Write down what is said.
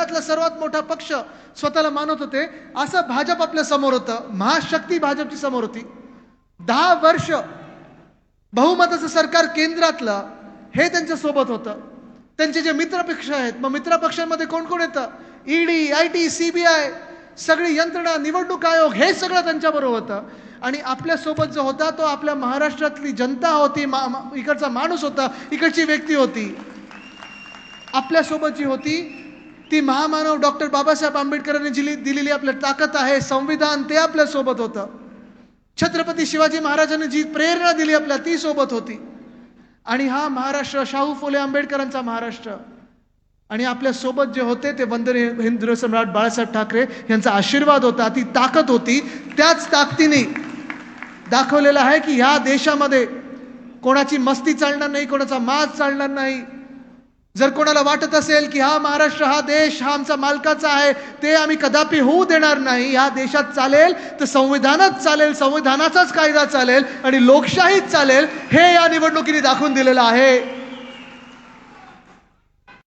जगातला सर्वात मोठा पक्ष स्वतःला मानत होते, असं भाजप आपल्या समोर होतं, महाशक्ती भाजपची समोर होती. 10 वर्ष बहुमताचं सरकार केंद्रातलं हे त्यांच्या सोबत होतं. त्यांचे जे मित्रपक्ष आहेत, मग मित्रपक्षांमध्ये कोण कोण येतं? ईडी, आयटी, सीबीआय, सगळी यंत्रणा, निवडणूक आयोग, हे सगळं त्यांच्याबरोबर होतं. आणि आपल्यासोबत जो होता तो आपल्या महाराष्ट्रातली जनता होती, इकडचा माणूस होता, इकडची व्यक्ती होती. आपल्यासोबत जी होती ती महामानव डॉक्टर बाबासाहेब आंबेडकरांनी दिलेली आपल्या ताकद आहे, संविधान, ते आपल्यासोबत होतं. छत्रपती शिवाजी महाराजांनी जी प्रेरणा दिली आपल्या, ती सोबत होती. आणि हा महाराष्ट्र शाहू फुले आंबेडकरांचा महाराष्ट्र. आणि आपल्या सोबत जे होते ते वंदनीय हिंदू सम्राट बाळासाहेब ठाकरे यांचा आशीर्वाद होता, ती ताकद होती. त्याच ताकदीने दाखवलेलं आहे की ह्या देशामध्ये कोणाची मस्ती चालणार नाही, कोणाचा माज चालणार नाही. जर कोणाला वाटत असेल की हा महाराष्ट्र, हा देश हा आमचा मालकाचा आहे, ते आम्ही कदापि होऊ देणार नाही. ह्या देशात चालेल तर संविधानच चालेल, संविधानाचाच कायदा चालेल आणि लोकशाहीच चालेल, हे या निवडणुकीने दाखवून दिलेलं आहे.